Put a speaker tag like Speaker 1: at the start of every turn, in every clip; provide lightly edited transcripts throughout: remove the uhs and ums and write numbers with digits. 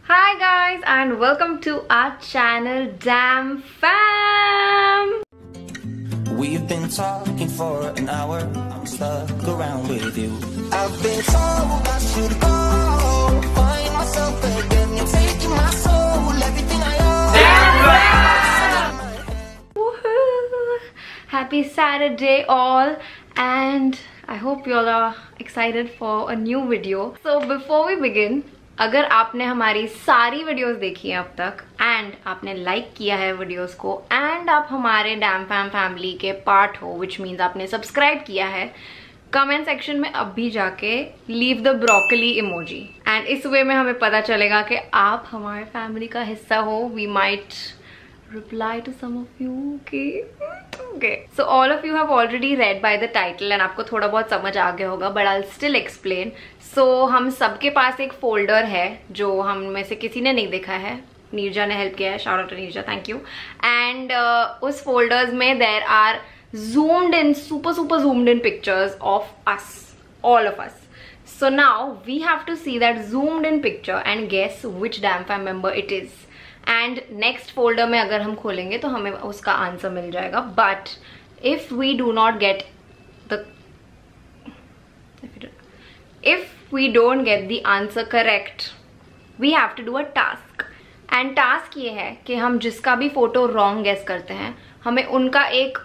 Speaker 1: Hi guys and welcome to our channel Damn Fam.
Speaker 2: We've been talking for an hour. I'm stuck around with you. I've been told I should go find myself again. You're taking my soul, everything I own.
Speaker 1: Woohoo! Happy Saturday all, and I hope you all are excited for a new video. So before we begin, अगर आपने हमारी सारी videos देखी हैं अब तक and आपने like किया है वीडियोस को एंड आप हमारे डैम फैम फैमिली के पार्ट हो, विच मीन्स आपने सब्सक्राइब किया है, कमेंट सेक्शन में अभी जाके leave the broccoli emoji and इस वे में हमें पता चलेगा कि आप हमारे फैमिली का हिस्सा हो. We might reply to some of you. Okay, so all of you have already read by the title and आपको थोड़ा बहुत समझ आ गया होगा, but I'll still explain. So हम सबके पास एक फोल्डर है जो हम में से किसी ने नहीं देखा है. नीरजा ने हेल्प किया है, shout out to Neerja, thank you. And उस फोल्डर्स में there are zoomed in, super zoomed in pictures of us, all of us. So now we have to see that zoomed in picture and guess which Damn Fam member it is. And next folder में अगर हम खोलेंगे तो हमें उसका answer मिल जाएगा. But if we do not get the if we don't get the answer correct, we have to do a task. And task ये है कि हम जिसका भी फोटो रॉन्ग गेस करते हैं, हमें उनका एक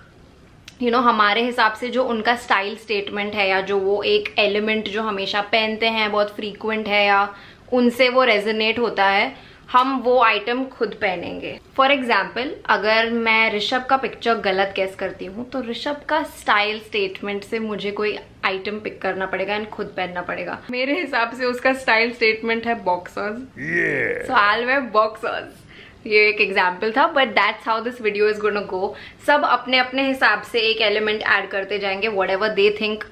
Speaker 1: हमारे हिसाब से जो उनका स्टाइल स्टेटमेंट है या जो वो एक एलिमेंट जो हमेशा पहनते हैं, बहुत फ्रीक्वेंट है या उनसे वो रेजोनेट होता है, हम वो आइटम खुद पहनेंगे. फॉर एग्जाम्पल, अगर मैं ऋषभ का पिक्चर गलत गेस करती हूँ तो ऋषभ का स्टाइल स्टेटमेंट से मुझे कोई आइटम पिक करना पड़ेगा एंड खुद पहनना पड़ेगा. मेरे हिसाब से उसका स्टाइल स्टेटमेंट है boxers, so I will where boxers. ये एक एग्जाम्पल था, but that's how this video is gonna go. सब अपने अपने हिसाब से एक एलिमेंट ऐड करते जाएंगे, व्हाटएवर दे थिंक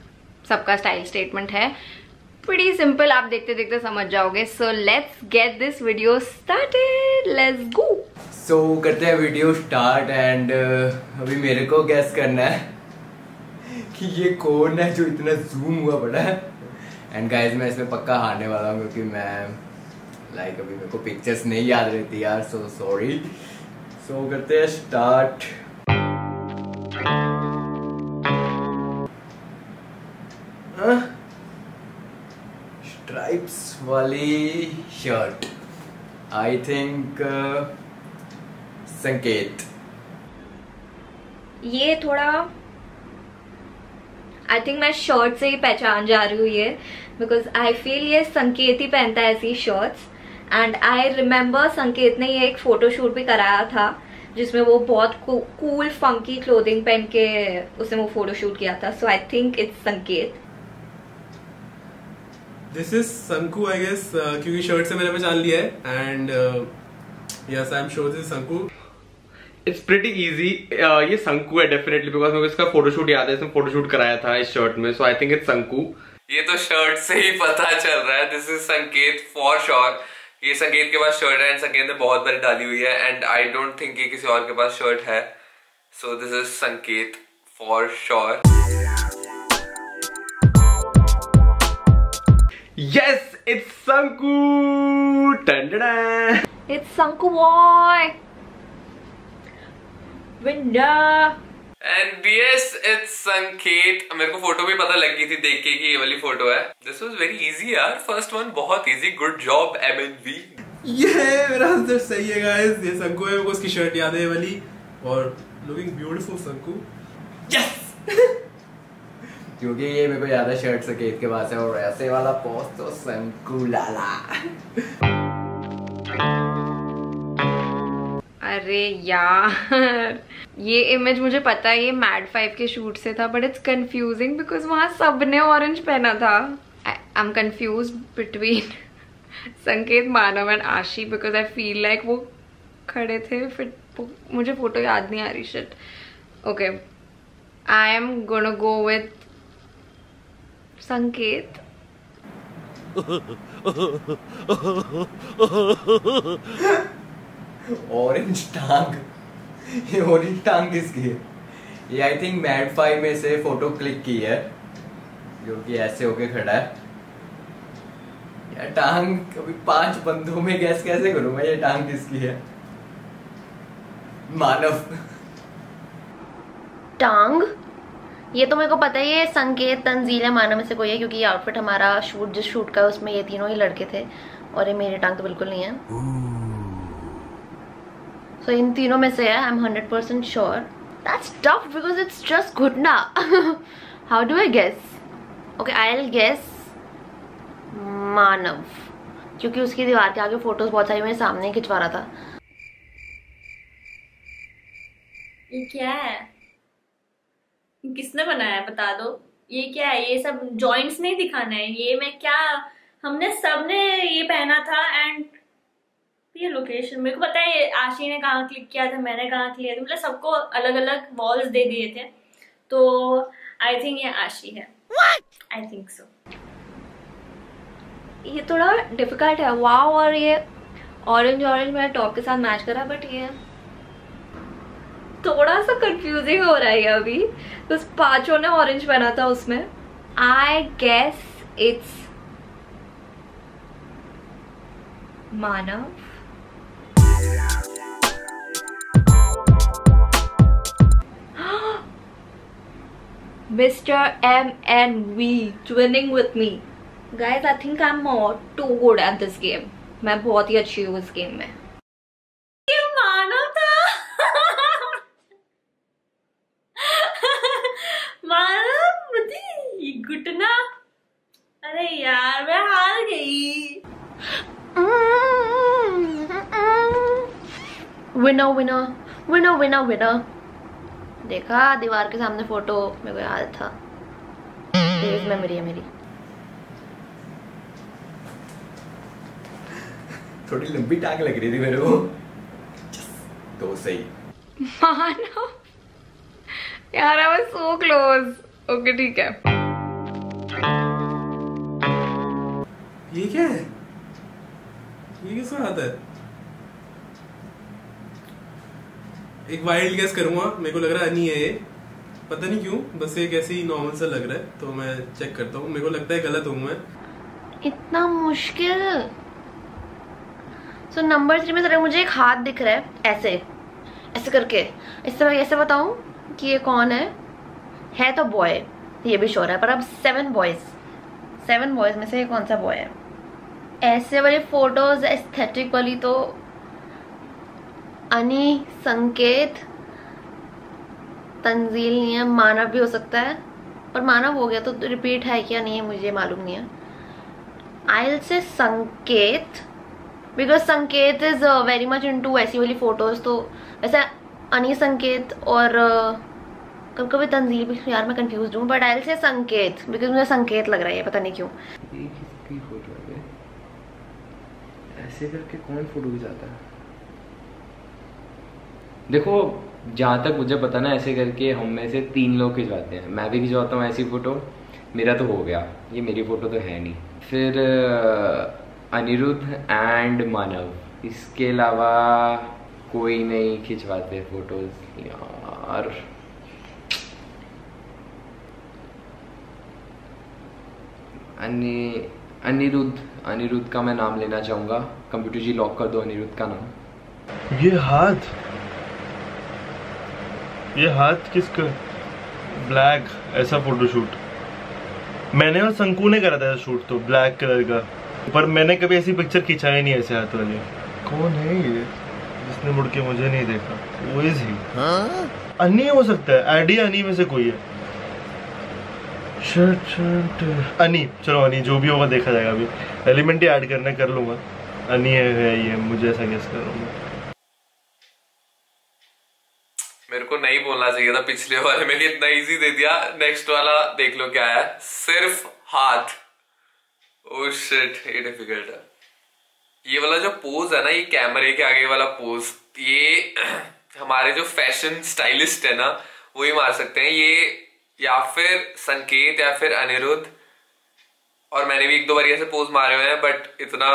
Speaker 1: सबका स्टाइल स्टेटमेंट है. Pretty simple, आप देखते देखते समझ जाओगे. So let's get this video started. Let's go.
Speaker 3: So करते हैं वीडियो स्टार्ट एंड अभी मेरे को गैस करना है कि ये कौन है जो इतना जूम हुआ पड़ा है. एंड गाइस मैं इसमें पक्का हारने वाला हूँ क्योंकि मैं अभी मेरे को पिक्चर्स नहीं याद रहती यार, सो सॉरी. सो करते हैं स्टार्ट. स्ट्राइप्स वाली शर्ट, आई थिंक संकेत.
Speaker 1: ये थोड़ा आई थिंक मैं शर्ट से ही पहचान जा रही हूँ ये, बिकॉज आई फील ये संकेत ही पहनता है ऐसी शर्ट्स. एंड आई रिमेम्बर संकेत ने ये एक फोटोशूट भी कराया था जिसमें वो बहुत कूल फंकी क्लोथिंग पहन के उसने वो फोटोशूट किया था. So I think it's Sanket.
Speaker 4: This is Sanku I guess, क्योंकि शर्ट से मैंने पहचान लिया है. And yes I am sure this is Sanku.
Speaker 5: It's pretty easy. ये संकू है डेफिनेटली, बिकॉज मुझे इसका फोटोशूट याद है, इसमें फोटोशूट कराया था इस शर्ट में. सो आई थिंक इट्स संकू.
Speaker 6: ये तो शर्ट से ही पता चल रहा है. दिस इज संकेत फॉर श्योर. ये संकेत के पास शर्ट है एंड संकेत ने बहुत बार डाली हुई है एंड आई डोंट थिंक ये किसी और के पास शर्ट है. सो दिस इज संकेत for sure.
Speaker 5: Yes, it's Sanku. Ta-da-da.
Speaker 1: It's Sanku boy. Winner.
Speaker 6: And yes, it's संकेत. मेरे को फोटो भी पता लग गई थी देख के कि ये वाली फोटो है. This was very easy यार. First one बहुत easy. Good job MNV.
Speaker 4: ये मेरा आंसर सही है गाइस. ये संकू है, मेरे को उसकी शर्ट याद है ये वाली. और लुकिंग ब्यूटीफुल संकू. यस.
Speaker 3: क्योंकि ये मेरे को याद है शर्ट संकेत के पास है और ऐसे वाला पोस्ट तो संकू लाला.
Speaker 1: अरे यार, ये इमेज मुझे पता है ये मैड 5 के शूट से था, बट इट्स कंफ्यूजिंग बिकॉज वहां सबने ऑरेंज पहना था. आई एम कंफ्यूज बिटवीन संकेत, मानव एंड आशी बिकॉज आई फील लाइक वो खड़े थे. फिर मुझे फोटो याद नहीं आ रही. Shit. Okay, I am gonna go with संकेत.
Speaker 3: ऑरेंज टांग. ये ऑरेंज टांग किसकी है? ये आई थिंक मैड 5 में से फोटो क्लिक की है जो कि ऐसे होके खड़ा है. टांग कभी 5 बंदों में गैस कैसे करूंगा ये टांग किसकी है? मानव।
Speaker 1: टांग ये तो मेरे को पता ही है, संकेत, तंजील या मानव में से कोई है, क्योंकि ये आउटफिट हमारा शूट जिस शूट का उसमें ये तीनों ही लड़के थे और ये मेरी टांग तो बिल्कुल नहीं है। सो इन तीनों में से है, I am 100% sure. That's tough because it's just घुटना। How do I guess? Okay I will guess Manav, क्योंकि उसकी दीवार के आगे फोटोज बहुत सारी मेरे सामने ही खिंचवा रहा था।
Speaker 7: ये क्या है? किसने बनाया है बता दो। ये क्या है? ये सब जॉइंट्स नहीं दिखाना है। ये मैं क्या, हमने सबने ये पहना था एंड ये लोकेशन मेरे को पता है। ये आशी ने कहाँ क्लिक किया था, मैंने कहाँ क्लिक किया था, मतलब सबको अलग अलग वॉल्स दे दिए थे। तो आई थिंक ये आशी है। I think so.
Speaker 1: ये थोड़ा डिफिकल्ट है। वाव, और ये ऑरेंज ऑरेंज मेरे टॉप के साथ मैच करा, बट ये थोड़ा सा कंफ्यूजिंग हो रहा है अभी। बस 5 ने ऑरेंज पहना था उसमें। I guess it's Manav. Mr. MNV twinning with me. Guys, I think I'm too good at this game. मैं बहुत ही अच्छी हूँ इस गेम में।
Speaker 7: ये मानव था। मानव ये घुटना। अरे यार मैं हार गई।
Speaker 1: Winner winner winner winner winner. देखा दीवार के सामने फोटो, मेरे को याद था। तेज मेमोरी है मेरी।
Speaker 3: थोड़ी लंबी टांग लग रही थी मेरे को। तो सही।
Speaker 1: मानो यार, आई वाज सो क्लोज। ओके ठीक है।
Speaker 4: ये क्या है? ये किसका हाथ है? एक वाइल्ड गेस करूंगा। मेरे को लग रहा है अनी है ये, पता नहीं क्यों, बस एक ऐसे ही नॉर्मल सा लग रहा है, तो मैं चेक करता हूँ। मेरे को लगता है गलत हूँ मैं।
Speaker 1: इतना मुश्किल। सो नंबर 3 में जरा मुझे एक हाथ दिख रहा है ऐसे ऐसे करके। इससे मैं कैसे बताऊं कि ये कौन है तो बॉय, ये भी श्योर है। पर अब 7 बॉयज में से कौन सा बॉय है? ऐसे वाली फोटोज एस्थेटिक वाली तो अनी, संकेत, तंजील नहीं है। मानव भी हो सकता है, पर मानव हो गया तो रिपीट है क्या नहीं है मुझे मालूम नहीं है। आई विल से संकेत बिकॉज संकेत इज वेरी मच इनटू ऐसी वाली फोटोज। तो वैसे अनी, संकेत और कभी कभी तंजील भी, यार मैं कंफ्यूज हूँ, बट आई विल से संकेत बिकॉज मुझे संकेत लग रहा है, पता नहीं क्यों।
Speaker 3: ये किसकी फोटो है? ऐसे करके कौन फोटो खिंचाता है? देखो जहाँ तक मुझे पता ना, ऐसे करके हम में से 3 लोग खिंचवाते हैं। मैं भी खिंचवाता हूँ ऐसी फोटो। मेरा तो हो गया, ये मेरी फोटो तो है नहीं। फिर अनिरुद्ध एंड मानव, इसके अलावा कोई नहीं खिंचवाते फोटोज यार। अनिरुद्ध का मैं नाम लेना चाहूँगा। कंप्यूटर जी लॉक कर दो अनिरुद्ध का नाम।
Speaker 8: ये हाथ किसका? ब्लैक ऐसा फोटोशूट मैंने और संकू ने करा था शूट, तो ब्लैक कलर का। पर मैंने कभी ऐसी पिक्चर खिंचाई नहीं ऐसे हाथ वाली। कौन है ये जिसने मुड़ के मुझे नहीं देखा? वो इज ही। अन्नी हो सकता है, एडी अन्नी में से कोई है। शर्ट अन्नी, चलो अन्नी जो भी होगा देखा जाएगा। अभी एलिमेंट ही ऐड करने कर लूंगा। अन्नी है ये, मुझे ऐसा गेस कर लूंगा।
Speaker 6: मेरे को नहीं बोलना चाहिए था पिछले वाले में, इतना इजी दे दिया। नेक्स्ट वाला देख लो क्या है, सिर्फ हाथ। ओह शिट, ये डिफिकल्ट है। ये वाला जो पोज है ना, ये कैमरे के आगे वाला पोज, ये हमारे जो फैशन स्टाइलिस्ट है ना वो ही मार सकते हैं। ये या फिर संकेत या फिर अनिरुद्ध। और मैंने भी 1-2 बार ऐसे पोज मारे हुए हैं, बट इतना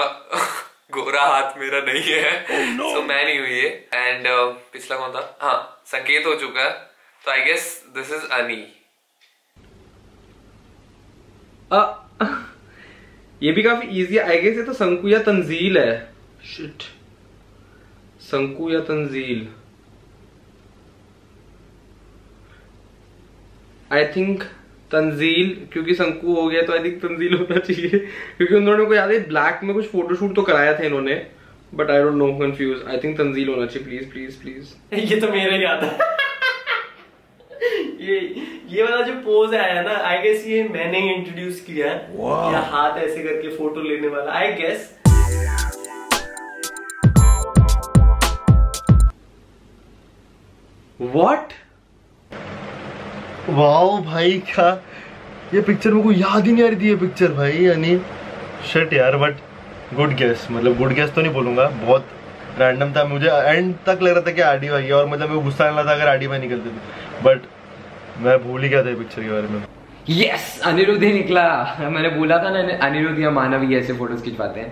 Speaker 6: गोरा हाथ मेरा नहीं है। तो मैं नहीं हुई ये। एंड पिछला कौन था? हाँ, संकेत हो चुका है। तो आई गेस दिस इज अनी।
Speaker 5: ये भी काफी इजी है आई गेस। ये तो संकु या तंजील है। शिट, संकु या तंजील। आई थिंक तंजील, क्योंकि संकु हो गया तो आई थिंक तंजील होना चाहिए, क्योंकि उन दोनों को याद है ब्लैक में कुछ फोटोशूट तो कराया था इन्होंने, but I don't know, confuse. I think Tanzeel होना चाहिए। Please please please.
Speaker 8: ये तो मेरे याद है। ये वाला जो पोज आया ना, आई गेस ये मैंने ही इंट्रोड्यूस किया है। या हाथ ऐसे करके फोटो लेने वाला, आई गेस।
Speaker 5: व्हाट?
Speaker 8: वाओ भाई, क्या ये पिक्चर मेरे को याद ही नहीं आ रही थी ये पिक्चर भाई। यानी शिट यार, बट गुड गेस। मतलब गुड गेस तो नहीं बोलूंगा, बहुत रैंडम था। मुझे एंड तक लग रहा था कि आरडी भाई है, और मतलब मेरे को गुस्सा आने लगा था अगर आरडी भाई निकलते थे, बट मैं भूल ही गया था पिक्चर के बारे में।
Speaker 3: यस, अनिरुद्ध ही निकला। मैंने बोला था ना, अनिरुद्ध या मानव ही ऐसे फोटोज खिंचवाते हैं।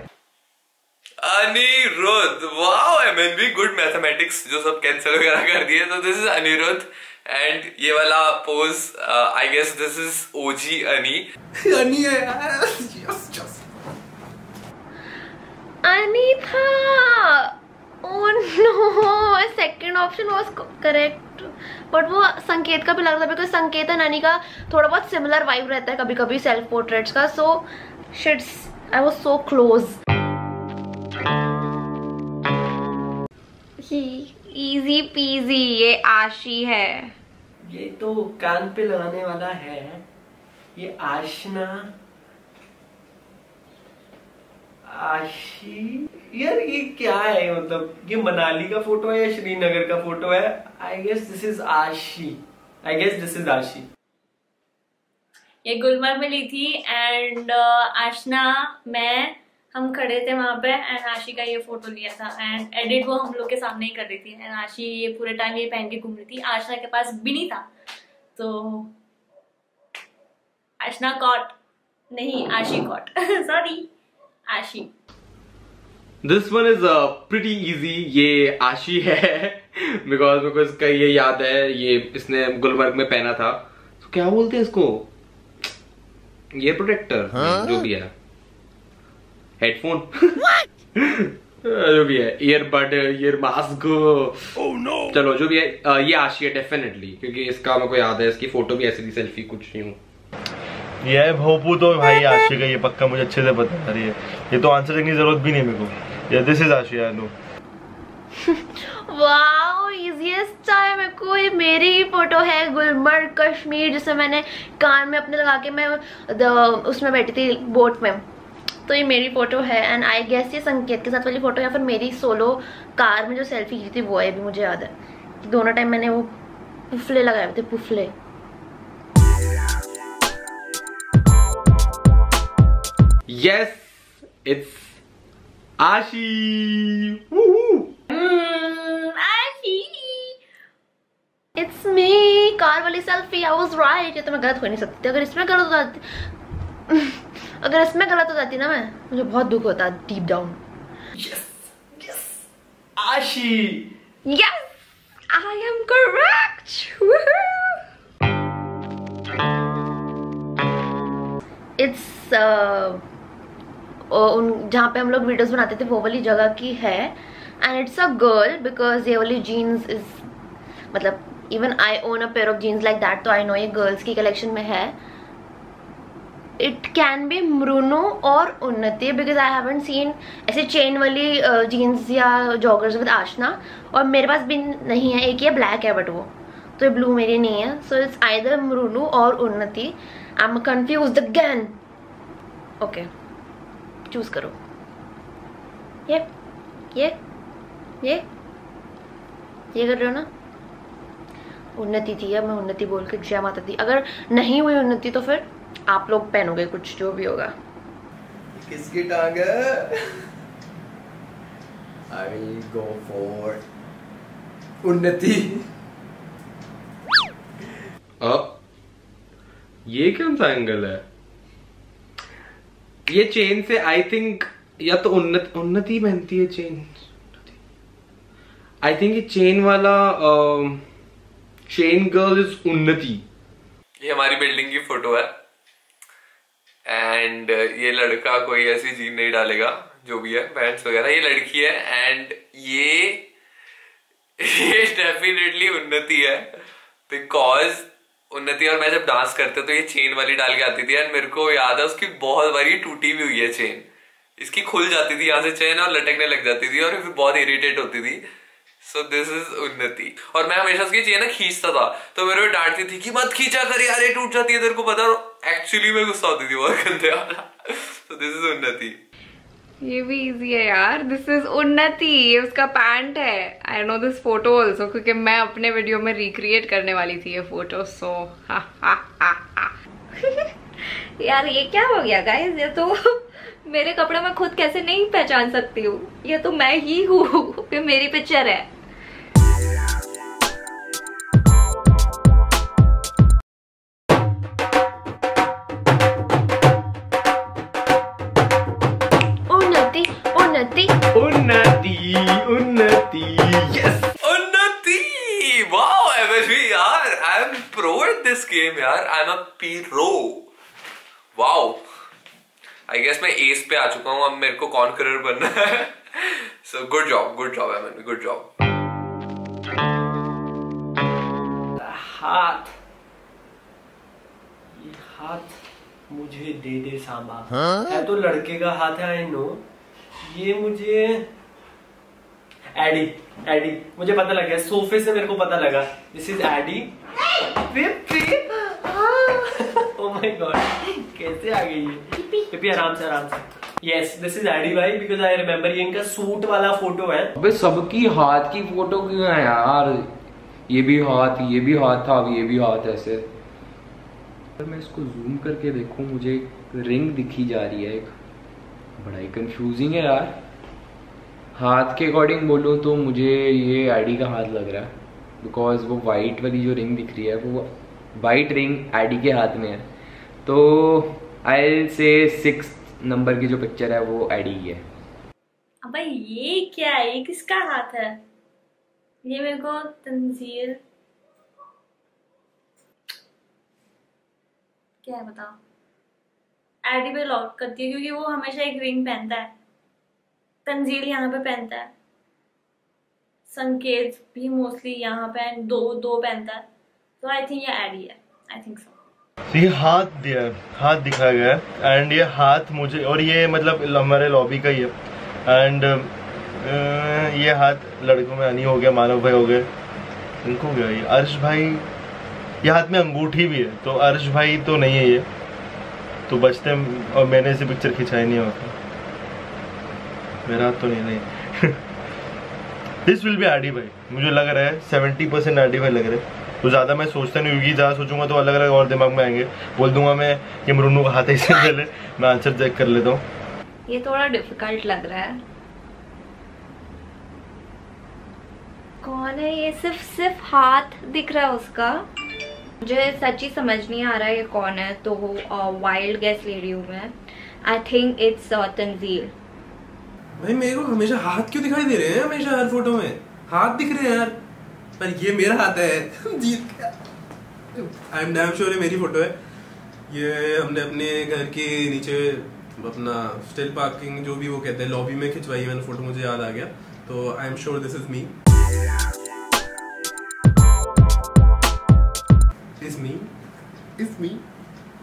Speaker 6: अनिरुद्ध, वाओ, एमएनबी गुड मैथमेटिक्स, जो सब कैंसिल वगैरह कर दिए। तो दिस इज अनिरुद्ध, एंड ये वाला pose I guess this is OG Ani.
Speaker 3: Ani है यार। यस
Speaker 1: अनी था। Oh no, second option was correct, but वो संकेत का भी लग रहा था, बिकॉज संकेत और ननी का थोड़ा बहुत सिमिलर वाइब रहता है कभी कभी सेल्फ पोर्ट्रेट्स का। So shits, I was so close. Easy peasy, ये आशी है।
Speaker 8: ये तो कान पे लगाने वाला है, ये आशना, आशी। यार ये क्या है, मतलब ये मनाली का फोटो है या श्रीनगर का फोटो है? आई गेस दिस इज आशी। आई गेस दिस इज आशी।
Speaker 7: ये गुलमर्ग में ली थी, एंड आशना मैं हम खड़े थे वहां पे, एंड आशी का ये फोटो लिया था, एंड एडिट वो हम लोग के सामने ही कर रही थी, एंड आशी ये पूरे टाइम ये पहन के घूम रही थी। आशना के पास भी नहीं था, तो आशना कॉट नहीं, आशी कॉट। सॉरी, आशी।
Speaker 5: This one is pretty easy. ये आशी है बिकॉज मेरे को इसका ये याद है, ये इसने गुलमर्ग में पहना था। तो क्या बोलते हैं इसको, ये प्रोटेक्टर जो भी है, हेडफोन जो भी है, ईयरबड, ईयर मास्क, चलो जो भी है, ये आशी है डेफिनेटली, क्योंकि इसका मेरे को याद है, इसकी फोटो भी ऐसी थी, सेल्फी कुछ यूं।
Speaker 8: ये भोपू तो भाई आशी का, ये पक्का मुझे अच्छे से पता है। ये तो आंसर देने की जरूरत भी नहीं मेरे को। ये दिस इज आशी, आई नो।
Speaker 1: वाओ, इजीएस्ट है मेरे को। ये मेरी ही फोटो है, गुलमर्ग कश्मीर, जिसे मैंने कान में अपने लगा के मैं उसमें बैठी थी बोट में, तो ये मेरी फोटो है। एंड आई गेस ये संकेत के साथ वाली फोटो या फिर मेरी सोलो कार में जो सेल्फी की थी वो है, भी मुझे याद है। दोनों टाइम मैंने वो पुफले लगाए हुए थे, पुफले।
Speaker 5: Yes, it's Ashi. Woohoo!
Speaker 1: Ashi, it's me. Car वाली सेल्फी, I was right. ये तो मैं गलत हो नहीं सकती। अगर इसमें गलत हो जाती, अगर इसमें गलत हो जाती ना मैं, मुझे बहुत दुख होता deep down.
Speaker 8: Yes, yes, Ashi.
Speaker 1: Yes, I am correct. Woohoo! It's जहाँ पे हम लोग वीडियोस बनाते थे वो वाली जगह की है, and it's a girl, because ये वाली जीन्स इज, मतलब even I own a pair of jeans like that, तो आई नो ये गर्ल्स की कलेक्शन में है। इट कैन बी मृनु और Unnati, because I haven't seen ऐसे चेन वाली जीन्स या जॉगर्स विद आशना, और मेरे पास भी नहीं है, एक ही ब्लैक है बट वो, तो ये ब्लू मेरी नहीं है। सो इट्स आइदर मृनु और उन्नति। I am confused again. Okay, choose करो। ये कर रहे हो ना? उन्नति थी, अब मैं उन्नति बोल के जय माता दी। अगर नहीं हुई उन्नति तो फिर आप लोग पहनोगे कुछ, जो भी होगा।
Speaker 3: किसकी टांग है? I will go for उन्नति।
Speaker 5: ये कौन सा एंगल है? ये चेन से आई थिंक या तो उन्नति पहनती है चेन। आई थिंक ये चेन वाला चेन गर्ल इज उन्नति।
Speaker 6: ये हमारी बिल्डिंग की फोटो है, एंड ये लड़का कोई ऐसी जीन नहीं डालेगा जो भी है, पैंट्स वगैरह, ये लड़की है एंड ये डेफिनेटली उन्नति है, बिकॉज उन्नति और मैं जब डांस करते तो ये चेन वाली डाल के आती थी एंड मेरे को याद है उसकी बहुत बारी टूटी भी हुई है चेन, इसकी खुल जाती थी यहाँ से चेन और लटकने लग जाती थी और फिर बहुत इरिटेट होती थी। सो दिस इज उन्नति। और मैं हमेशा उसकी चेन खींचता था तो मेरे को डांटती थी कि मत खींचा कर यार, ये टूट जाती है, तेरे को पता। एक्चुअली मैं गुस्सा होती थी बहुत गंदे वाला। सो दिस इज उन्नति।
Speaker 1: ये भी इजी है यार, दिस इज उन्नति, ये उसका पैंट है। I know this photo also क्योंकि मैं अपने वीडियो में रिक्रिएट करने वाली थी ये फोटो। सो यार ये क्या हो गया गाइस, ये तो मेरे कपड़े में खुद कैसे नहीं पहचान सकती हूँ, ये तो मैं ही हूँ, ये मेरी पिक्चर है। उन्नति उन्नति
Speaker 5: उन्नति उन्नति, यस
Speaker 6: उन्नति। वाओ एमएसवी यार, I am pro at this game यार, I am a pro. Wow, I guess मैं एस पे आ चुका हूँ, अब मेरे को कॉन्करर बनना है। So good job MN, good job.
Speaker 3: हाथ, ये हाथ मुझे दे दे सांबा। है तो लड़के का हाथ है, आई नो। ये मुझे एडी मुझे पता लग गया, सोफे से मेरे को पता लगा this is Eddie. Oh my god, कैसे आ गई ये? पिपी आराम से। यस दिस इज एडी भाई, बिकॉज आई रिमेम्बर ये इनका सूट वाला फोटो है। अबे सबकी हाथ की फोटो क्यों है यार? ये भी हाथ था, अब ये भी हाथ ऐसे। अगर मैं इसको जूम करके देखूं मुझे एक रिंग दिखी जा रही है, एक बड़ा ही कंफ्यूजिंग है यार। हाथ के अकॉर्डिंग बोलूं तो मुझे ये एडी का हाथ लग रहा है, बिकॉज वो वाइट वाली जो रिंग दिख रही है वो वाइट रिंग एडी के हाथ में है। तो आई से 6 नंबर की जो पिक्चर है वो एडी की है।
Speaker 7: अबे ये क्या है, ये किसका हाथ है? ये मेरे को तंजील क्या है बताओ। एडी पे लॉक करती है क्योंकि वो हमेशा एक रिंग पहनता है। तंजील यहाँ पे पहनता है, संकेत भी मोस्टली यहाँ पे दो पहनता है। तो आई थिंक ये एडी है, आई थिंक सो।
Speaker 8: ये हाथ दिखाया गया है एंड ये हाथ मुझे, और ये मतलब हमारे लॉबी का ही है एंड ये हाथ लड़कों में अनी हो गया, मानव भाई हो गए, इनको हो गया ये अर्श भाई। ये हाथ में अंगूठी भी है, तो अर्श भाई तो नहीं है ये, तो बचते हैं। और मैंने इसे पिक्चर खिंचाई नहीं होता, मेरा हाथ तो नहीं। दिस विल बी आडी भाई, मुझे लग रहा है 70% आडी भाई लग रहा है। तो ज्यादा मैं सोचता नहीं, क्योंकि ज्यादा सोचूंगा तो अलग अलग और दिमाग में आएंगे। बोल दूंगा मैं कि मरुन्नू का हाथ है, इससे पहले मैं आंसर चेक कर लेता हूँ।
Speaker 1: ये थोड़ा डिफिकल्ट लग रहा है। कौन है ये? सिर्फ हाथ दिख रहा है उसका, मुझे सच्ची समझ नहीं आ रहा है ये कौन है। तो वाइल्ड गैस ले रही हूँ मैं। आई थिंक इट्स तंजील।
Speaker 4: भाई मेरे को हमेशा हाथ क्यों दिखाई दे रहे हैं? हमेशा हर फोटो में हाथ दिख रहे हैं यार, पर ये मेरा हाथ है। जीत गया। आई एम डैम श्योर ये मेरी फोटो है। ये हमने अपने घर के नीचे अपना स्टिल पार्किंग जो भी वो कहते हैं लॉबी में खिंचवाई मैंने फोटो, मुझे याद आ गया। तो आई am sure this is me. It's me.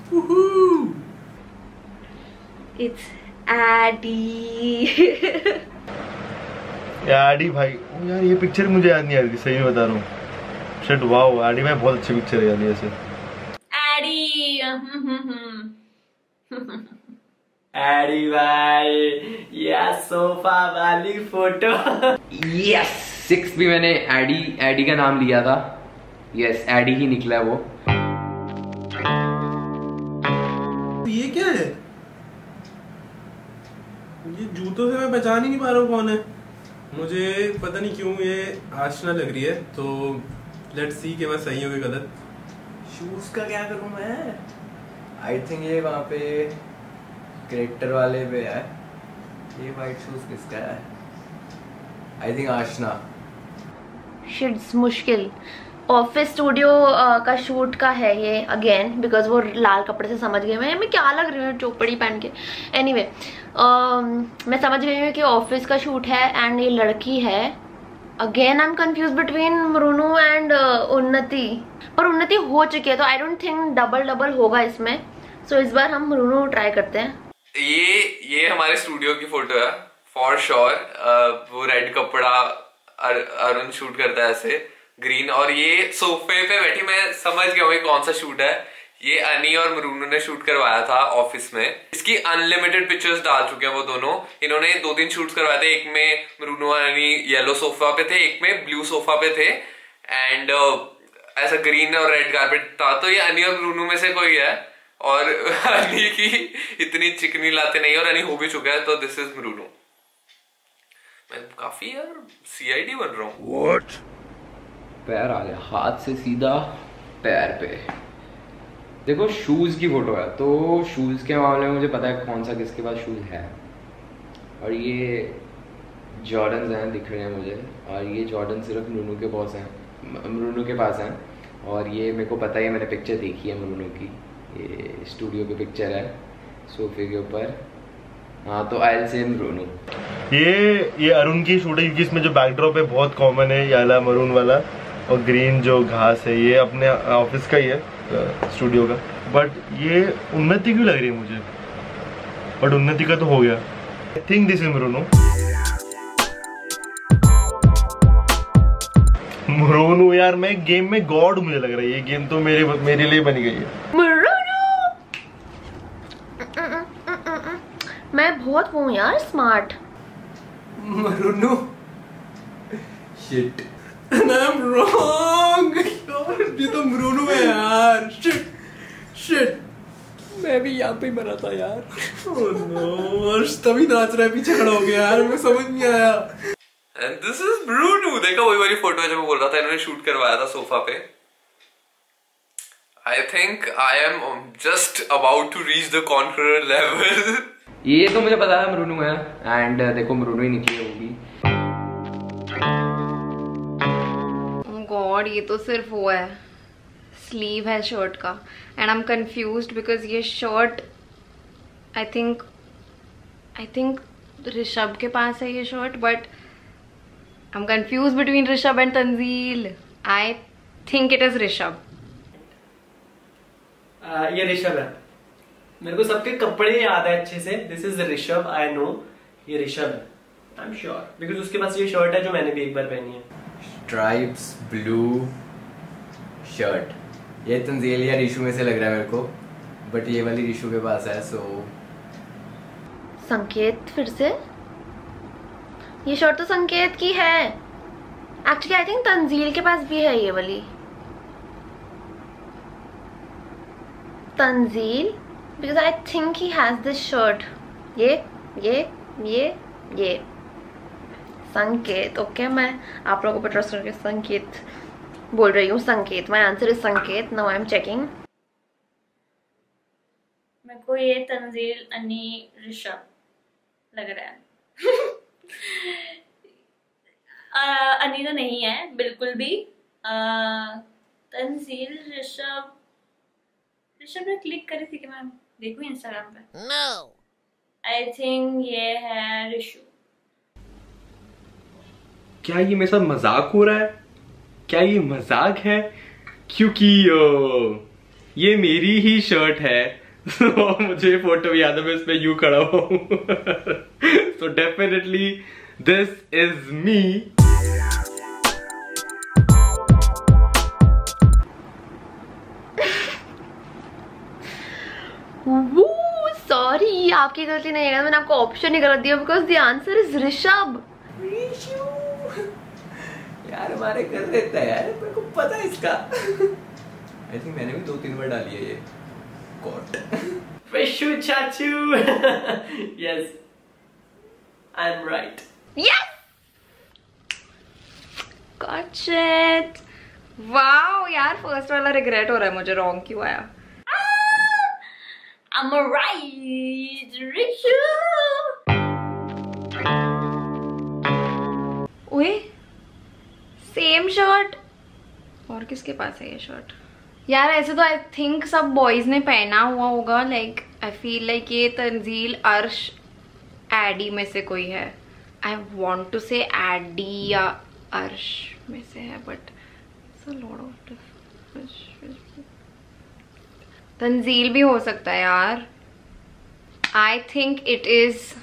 Speaker 4: Woohoo!
Speaker 1: It's Addy.
Speaker 8: आडी भाई यार, ये पिक्चर मुझे याद नहीं आ रही, सही बता रहा हूँ। शिट वाओ, आडी भाई बहुत अच्छी पिक्चर है यार ये से।
Speaker 7: एडी
Speaker 3: एडी भाई, ये सोफा वाली फोटो। यस, 6 भी मैंने एडी का नाम लिया था। यस, एडी ही निकला वो।
Speaker 4: ये क्या है? ये जूतों से मैं पहचान ही नहीं पा रहा हूँ कौन है। मुझे पता नहीं क्यों ये आशना लग रही है, तो लेट्स सी कि मैं सही हूँ कि गलत।
Speaker 3: शूज का क्या करूँ मैं? आई थिंक ये वहाँ पे कैरेक्टर वाले पे है। ये वाइट शूज किसका है? I think Aashna.
Speaker 1: शिट्स मुश्किल। ऑफिस स्टूडियो का शूट का है ये अगेन, बिकॉज वो लाल कपड़े से समझ गए मैं क्या लग रही हूँ चौपड़ी पहन के। एनीवे मैं समझ गई हूँ कि ऑफिस का शूट है एंड ये लड़की है। Again I am confuse between Mrinu and Unnati, पर उन्नति हो चुकी है तो आई डोंट थिंक डबल होगा इसमें। सो इस बार हम मृनु ट्राई करते हैं।
Speaker 6: ये हमारे स्टूडियो की फोटो है फॉर श्योर। वो रेड कपड़ा अरुण शूट करता है ऐसे ग्रीन, और ये सोफे पे बैठी, मैं समझ गया हूँ कौन सा शूट है। ये अनी और मरूनो ने शूट करवाया था ऑफिस में। इसकी अनलिमिटेड पिक्चर्स डाल चुके हैं वो दोनों। इन्होंने 2-3 शूट्स करवाए थे, एक में मरूनो और अनी येलो सोफा पे थे, एक में ब्लू सोफा पे थे, एंड ऐसा ग्रीन और रेड कारपेट था। तो ये अनी और मरूनो में से कोई है, और अनी की इतनी चिकनी लाते नहीं, और अनी हो भी चुका है, तो दिस इज मरूनो। मैं काफी यार सीआईडी बन रहा हूँ।
Speaker 3: पैर आ गया, हाथ से सीधा पैर पे। देखो शूज की फोटो है, तो शूज के मामले में मुझे पता है कौन सा किसके पास शूज है, और ये जॉर्डन्स हैं दिख रहे हैं मुझे, और ये जॉर्डन सिर्फ मृनु के पास हैं, और ये मेरे को पता है, मैंने पिक्चर देखी है मृनु की, ये स्टूडियो की पिक्चर है सोफे के ऊपर। हाँ तो आई से मृनु।
Speaker 8: ये अरुण की शूट है, क्योंकि इसमें जो बैकड्रॉप है बहुत कॉमन है, ये मरून वाला और ग्रीन जो घास है, ये अपने ऑफिस का ही है स्टूडियो का। बट ये उन्नति क्यों लग रही है मुझे, बट उन्नति का तो हो गया। I think this is Mrinu. Mrinu यार, मैं गेम में गॉड मुझे लग रहा है, ये गेम तो मेरे लिए बनी गई है।
Speaker 1: मैं बहुत हूँ यार smart.
Speaker 3: Mrinu shit
Speaker 4: I am wrong. ये तो मृनु है यार। शिट
Speaker 3: मैं भी यहाँ पे मरा था यार।
Speaker 4: ओह नो, तभी नाच रहा है पीछे खड़ा हो गया यार, मैं समझ नहीं आया।
Speaker 6: And this is Mrinu. देखा वही वाली फोटो है जो मैं बोल रहा था, इन्होंने शूट करवाया था सोफा पे। I think I am just about to reach the conqueror level.
Speaker 3: ये तो मुझे पता है मृनु है, एंड देखो मृनु ही निकली होगी।
Speaker 1: गॉड, ये तो सिर्फ वो है, स्लीव है शर्ट का, and I am confused because ये शर्ट आई थिंक ऋषभ के पास है ये shirt, but I am confused between Rishabh and Tanzeel. I think it is Rishabh.
Speaker 9: ये ऋषभ है, मेरे को सबके कपड़े याद है अच्छे से। This is Rishabh, I know ये ऋषभ है, आई एम श्योर, बिकॉज उसके पास ये शर्ट है जो मैंने भी एक बार पहनी है।
Speaker 3: स्ट्राइप्स ब्लू शर्ट, ये तंजील या रिशु में से लग रहा है मेरे को, बट ये वाली रिशु के पास है। सो
Speaker 1: संकेत फिर से, ये शर्ट तो संकेत की है। एक्चुअली आई थिंक तंजील के पास भी है ये वाली। Tanzeel, because I think he has this shirt. ये संकेत। ओके, मैं आप लोगों पर ट्रस्ट करके संकेत बोल रही हूँ। संकेत, माय आंसर इज संकेत। Now I am checking.
Speaker 7: मेरे को ये तंजील अनी ऋषभ लग रहा है। अनी तो नहीं है बिल्कुल भी। तंजील ऋषभ ने क्लिक करी थी कि मैं देखूं इंस्टाग्राम पे। नो, आई थिंक ये है ऋषु।
Speaker 5: क्या ये मेरे साथ मजाक हो रहा है? क्या ये मजाक है? क्योंकि ये मेरी ही शर्ट है। मुझे फोटो याद है, मैं इसमें यूं खड़ा हूं। So definitely this is me.
Speaker 1: Sorry, आपकी गलती नहीं है, मैंने आपको ऑप्शन ही गलत दिया because the answer is Rishabh.
Speaker 3: यार हमारे घर रहता है यार, मेरे को पता है इसका। आई थिंक मैंने भी 2-3 बार डाली है ये कोट।
Speaker 9: विशु चाचू। Yes, I M right.
Speaker 1: Yes, got it. Wow यार, फर्स्ट वाला रिग्रेट हो रहा है मुझे, रॉन्ग क्यों आया।
Speaker 7: I'm right, Rishu.
Speaker 1: ओए, सेम शर्ट। और किसके पास है ये शर्ट? यार ऐसे तो आई थिंक सब बॉयज ने पहना हुआ होगा. लाइक आई फील लाइक ये तंजील, अर्श, एडी में से कोई है. I want to say Adi या अर्श में से है, but it's a lot of difference. Tanzeel भी हो सकता है यार. I think it is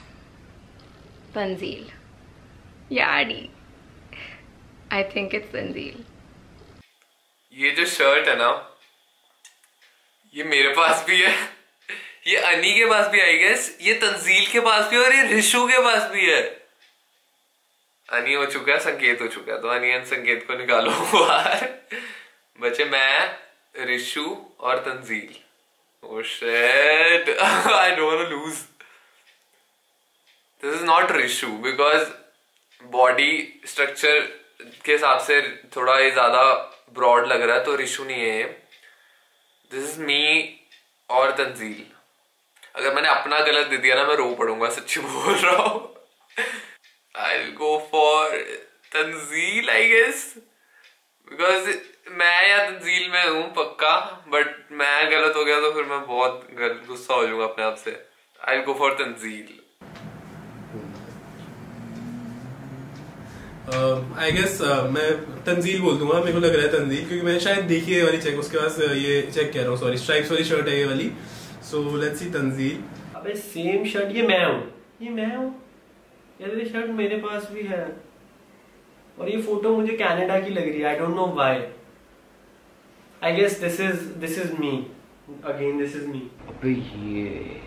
Speaker 1: Tanzeel या Adi. I think it's Tanzeel.
Speaker 6: ये जो शर्ट है ना, ये मेरे पास भी है, ये अनी के पास भी आई गेस, ये तंजील के पास भी है और ये रिशु के पास भी है. अनी हो चुका है, संकेत हो चुका है, तो अनी एंड संकेत को निकालो बाहर. बचे मैं, रिशु और Tanzeel. Oh shit, I don't want to lose. This is not Rishu because body structure के हिसाब से थोड़ा ये ज्यादा ब्रॉड लग रहा है, तो रिशु नहीं है ये. दिस इज मी और तंजील. अगर मैंने अपना गलत दे दिया ना, मैं रो पड़ूंगा, सच्ची बोल रहा हूँ. I'll go for Tanzeel I guess, because मैं या तंजील में हूँ पक्का, बट मैं गलत हो गया तो फिर मैं बहुत गुस्सा हो जाऊंगा अपने आप से. I'll go for Tanzeel.
Speaker 4: I guess मैं तंजील बोल दूंगा. मेरे को लग रहा है तंजील, क्योंकि मैंने शायद देखी है वाली चेक, उसके पास ये चेक कह रहा हूँ, सॉरी, स्ट्राइप्स वाली शर्ट है ये वाली. So let's see Tanzeel.
Speaker 9: अबे सेम शर्ट, ये मैं हूँ, ये मैं हूँ यार. ये शर्ट मेरे पास भी है और ये फोटो मुझे कनाडा की लग रही है. I don't know why. I guess this is me again. This is me.
Speaker 3: अबे ये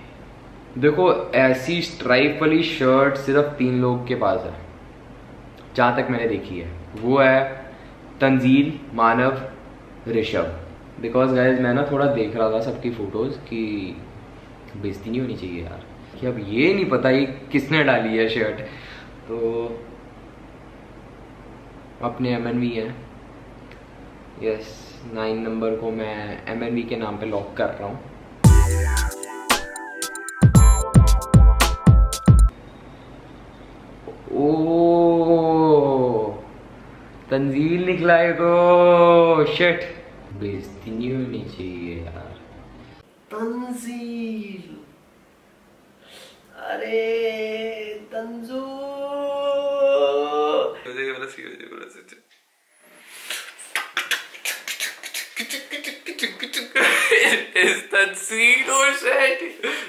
Speaker 3: देखो, ऐसी स्ट्राइप वाली शर्ट सिर्फ 3 लोग के पास है जहां तक मैंने देखी है. वो है तंजील, मानव, ऋषभ. बिकॉज गाइज मैं ना थोड़ा देख रहा था सबकी फोटोज कि बेइज्जती नहीं होनी चाहिए यार, कि अब ये नहीं पता ये किसने डाली है शर्ट. तो अपने MNV है. यस, 9 नंबर को मैं MNV के नाम पे लॉक कर रहा हूँ. ओ तंजील निकला है तो शिट, बेइज्जती नहीं होनी चाहिए यार.
Speaker 9: तंजील, अरे तंजू.
Speaker 6: तंजील, ओ शिट,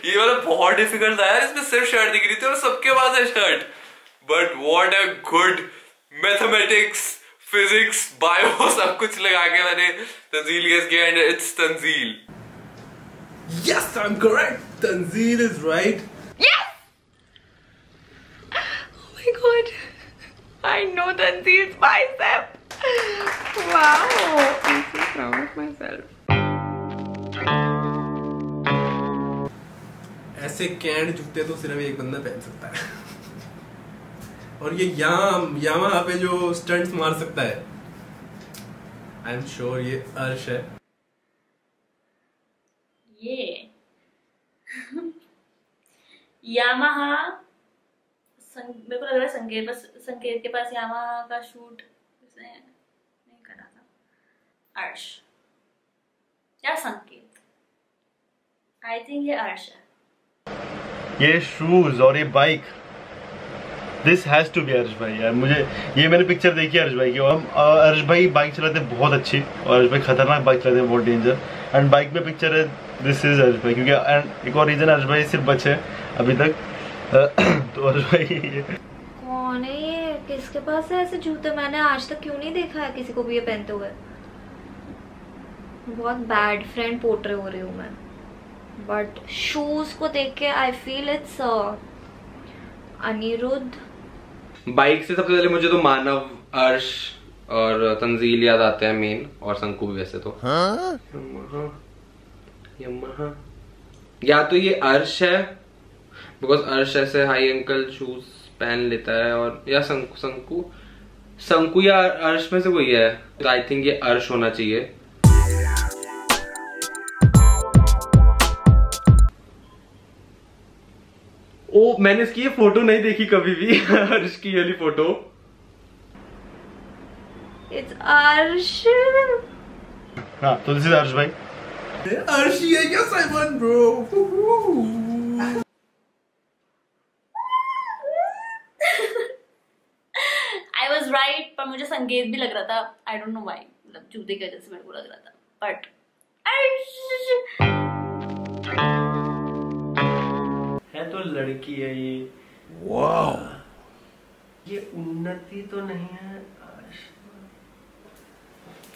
Speaker 6: ये वाला बहुत डिफिकल्ट था यार. इसमें सिर्फ शर्ट दिख रही थी और सबके पास है shirt. But what a good mathematics, physics, bio सब कुछ लगा के मैंने तंजील गेस किया and it's Tanzeel.
Speaker 4: Yes, I'm correct. Tanzeel is right.
Speaker 1: Yes! Oh my god. I know Tanzeel's bicep. Wow. I'm so proud of myself.
Speaker 4: ऐसे canned जूते तो सिर्फ एक बंदा पहन सकता है. और ये यामाहा पे जो स्टंट्स मार सकता है, आई एम श्योर ये अर्श है.
Speaker 7: ये यामाहा, मेरे को लग रहा है संकेत के पास यामाहा का शूट उसने नहीं करा था. अर्श या संकेत, आई थिंक ये अर्श है.
Speaker 8: ये शूज और ये bike, this has to be Arsh भाई यार. मुझे ये मैंने पिक्चर देखी है अर्श भाई की, और हम अर्श भाई बाइक चलाते हैं बहुत अच्छी, और अर्श भाई खतरनाक बाइक चलाते हैं, बहुत डेंजर. एंड बाइक में पिक्चर है, दिस इज अर्श भाई. क्योंकि एंड एक और रीजन, अर्श भाई सिर्फ बचे अभी तक. तो अर्श भाई
Speaker 1: कौन है ये? किसके पास है ऐसे जूते? मैंने आज तक क्यों नहीं देखा है किसी को भी ये पहनते हुए. बहुत बैड फ्रेंड पोर्ट्रे हो रही हूँ मैं. बट शूज को देख के I feel it's Aniruddh.
Speaker 3: Bike से सबसे पहले मुझे तो मानव, अर्श और तंजील याद आते हैं मेन, और शंकु भी वैसे तो. यमहा या तो ये अर्श है, बिकॉज अर्श ऐसे हाई एंकल शूज पहन लेता है, और या शंकु या अर्श में से कोई है. तो आई थिंक ये अर्श होना चाहिए. ओ मैंने इसकी ये फोटो नहीं देखी कभी भी. अर्श की वाली फोटो.
Speaker 7: It's Arsh.
Speaker 8: हाँ तो दिस इज अर्श भाई.
Speaker 4: Arshi, I guess I won, bro.
Speaker 7: I was right, पर मुझे संकेत भी लग रहा था. I don't know why. मतलब जूते की वजह से मेरे को लग रहा था. But
Speaker 9: है तो लड़की है ये. वाह. ये उन्नति तो नहीं है.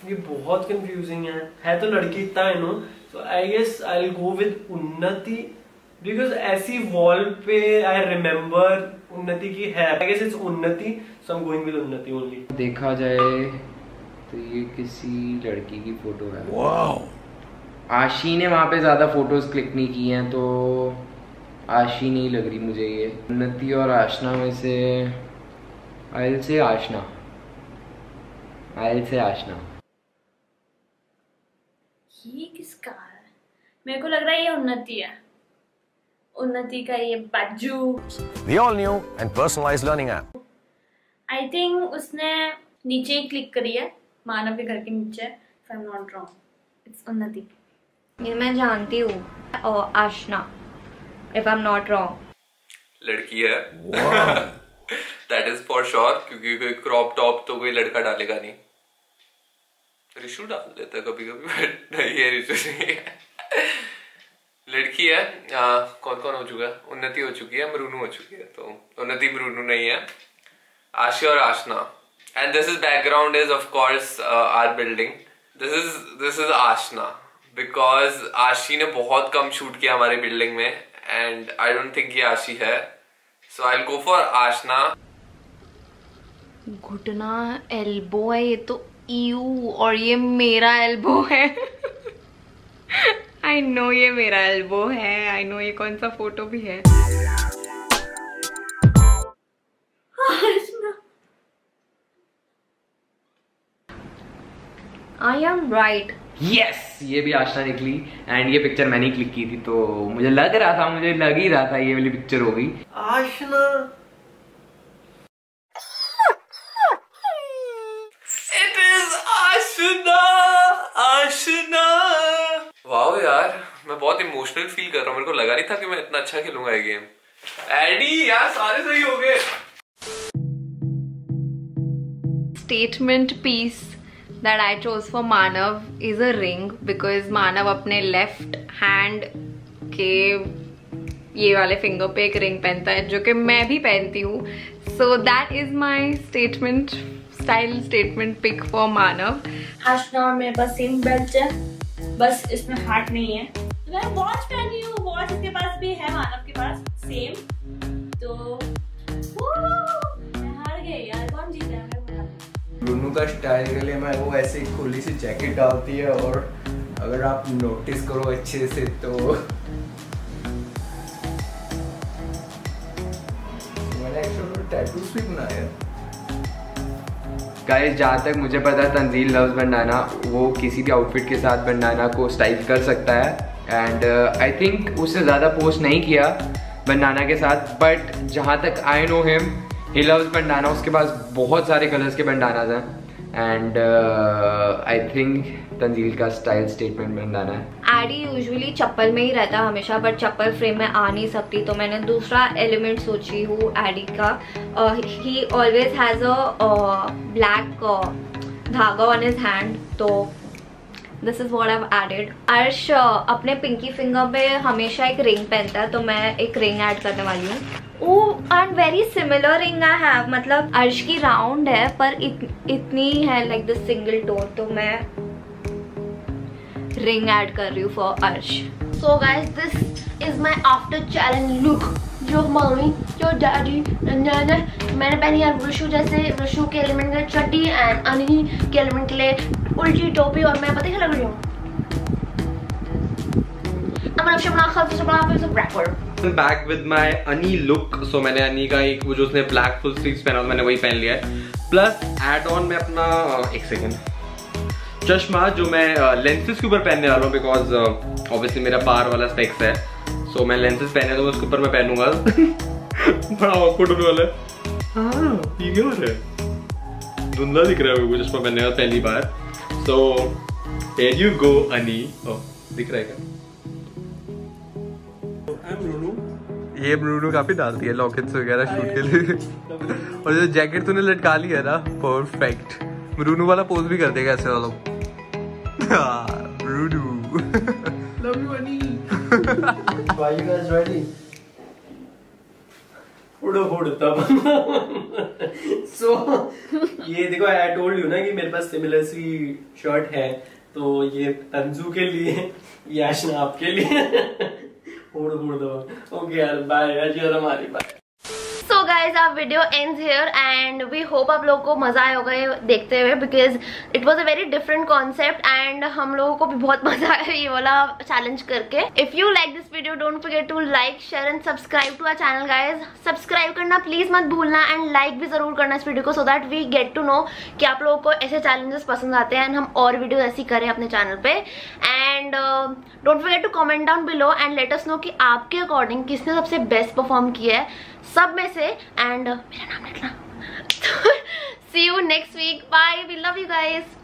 Speaker 9: ये बहुत कंफ्यूजिंग है तो लड़की इतना है नो. So I guess I will go with Unnati because ऐसी वॉल पे आई रिमेम्बर उन्नति की है. आई गेस इट्स उन्नति, सो आई एम गोइंग विद उन्नति ओनली.
Speaker 3: देखा जाए तो ये किसी लड़की की फोटो है. वाओ. आशी ने वहाँ पे ज्यादा फोटोज क्लिक नहीं की हैं तो आशी नहीं लग रही मुझे ये. उन्नति और आशना में से आई से आशना.
Speaker 7: ये किसका है? मेरे को लग रहा है ये उन्नति है. उन्नति का ये बाजू.
Speaker 10: The all new and personalized learning app.
Speaker 7: I think उसने नीचे ही क्लिक करी है, मानव के घर के नीचे. If I'm not wrong, it's उन्नति.
Speaker 1: ये मैं जानती हूँ. और आशना, if I'm not wrong.
Speaker 6: लड़की है. That is for sure, क्योंकि कोई क्रॉप टॉप तो कोई लड़का डालेगा नहीं. रिशु डाल देता है कभी कभी, बट नहीं है रिशु नहीं है. लड़की है. कौन कौन हो चुका है? उन्नति हो चुकी है, मरूनू हो चुकी है. तो उन्नति मरूनू नहीं है. आशी और Aashna. And this is background is of course our building. This is Aashna because Aashi ने बहुत कम शूट किया हमारे बिल्डिंग में एंड आई डोंट थिंक ये आशी है. सो आई विल गो फॉर आशना.
Speaker 1: घुटना एल्बो है ये तो. यू और ये मेरा एल्बो है. आई नो ये मेरा एल्बो है. आई नो ये कौन सा फोटो भी है. I M right.
Speaker 3: यस, ये भी आशना निकली एंड ये पिक्चर मैंने क्लिक की थी तो मुझे लग ही रहा था ये वाली पिक्चर होगी.
Speaker 9: आशना.
Speaker 6: आशना. वाओ यार, मैं बहुत इमोशनल फील कर रहा हूँ. मेरे को लगा नहीं था कि मैं इतना अच्छा खेलूंगा ये गेम. एडी यार सारे सही हो गए.
Speaker 1: Statement piece that I chose for Manav is a ring because Manav अपने left hand के ये वाले finger पे एक ring पहनता है जो कि मैं भी पहनती हूँ. So that is my style statement pick for Manav.
Speaker 7: आशना और मेरे पास सेम बेल्ट है, बस इसमें हार्ट नहीं है. मैं वॉच पहनी हूँ. वॉच इसके पास भी है, मानव के पास सेम. तो मैं हार गई यार. कौन जीता है?
Speaker 3: ब्रूनो का स्टाइल के लिए मैं वो ऐसे ही खुली सी जैकेट डालती है और अगर आप नोटिस करो अच्छे से तो मैंने एक्चुअली टैटूज भी बनाया. गाइस जहाँ तक मुझे पता है तंजील लव्स बंडाना वो किसी भी आउटफिट के साथ बंडाना को स्टाइल कर सकता है एंड आई थिंक उसने ज़्यादा पोस्ट नहीं किया बंडाना के साथ. बट जहाँ तक I know him he loves bandana. उसके पास बहुत सारे कलर्स के बंडानाज हैं एंड आई थिंक तंजील का स्टाइल स्टेटमेंट बंडाना है.
Speaker 1: एडी यूजुअली चप्पल में ही रहता है हमेशा, बट चप्पल फ्रेम में आ नहीं सकती तो मैंने दूसरा एलिमेंट सोची हूँ एडी का. He always has a black धागा ऑन हिज हैंड तो this is what I have added. Arsh अपने पिंकी फिंगर पे हमेशा एक रिंग पहनता है तो मैं एक रिंग ऐड करने वाली हूँ. And very similar ring I have. मतलब अर्श की राउंड है पर इतनी है लाइक द सिंगल टोन तो मैं रिंग ऐड कर रही हूँ फॉर अर्श. So guys this is my after challenge look. जो मम्मी जो डैडी नाना मैंने पहनी है ऋषु जैसे ऋषु के एलिमेंट के चड्डी एंड अनी के एलिमेंट के लिए उल्टी टोपी और मैं पता क्या लग रही हूँ.
Speaker 5: बैक विद माई अनी लुक. सो मैंने अनी का एक वो जो उसने ब्लैक फुल स्लीव्स पहना मैंने वही पहन लिया है. प्लस एड ऑन में अपना एक सेकेंड चश्मा जो मैं लेंसेज के ऊपर पहनने वाला हूँ बिकॉज ऑब्वियसली मेरा पार वाला स्पेक्स है. सो मैं लेंसेज पहने तो उसके ऊपर मैं पहनूंगा. बड़ा ऑकवर्ड होने वाला है. हाँ प्रीमियर है. धुंधला दिख रहा है मेरे को चश्मा पहनने का पहली बार। सो here you go अनी। ओह दिख रहा है क्या? ये ब्रूनो काफी डालती है लॉकेट्स वगैरह शूट के लिए। और जो जैकेट तूने लटका लिया ना, परफेक्ट। ब्रूनो वाला पोज भी कर देगा ऐसे वाला। ब्रूनो
Speaker 4: लव यू अनी।
Speaker 9: Are you guys ready? उड़ो तब। So ये देखो, I told you ना कि मेरे पास सिमिलर सी शर्ट है, तो ये तंजू के लिए, ये आशना आपके लिए। उड़ दो। ओके यार, बाय यार, हमारी bye.
Speaker 1: So guys our video ends here and we hope आप लोगों को मजा आया होगा ये देखते हुए, because it was a very different concept and हम लोगों को भी बहुत मजा आया ये वाला चैलेंज करके। If you like this video, don't forget to like, share and subscribe to our channel guys। Subscribe करना प्लीज मत भूलना एंड लाइक भी जरूर करना इस वीडियो को, so that we get to know कि आप लोगों को ऐसे चैलेंजेस पसंद आते हैं एंड हम और वीडियो ऐसी करें अपने चैनल पे। And don't forget to comment down below and let us know कि आपके अकॉर्डिंग किसने सबसे बेस्ट परफॉर्म किया है सब में से। एंड मेरा नाम लिखना। See you next week. Bye. We love you guys.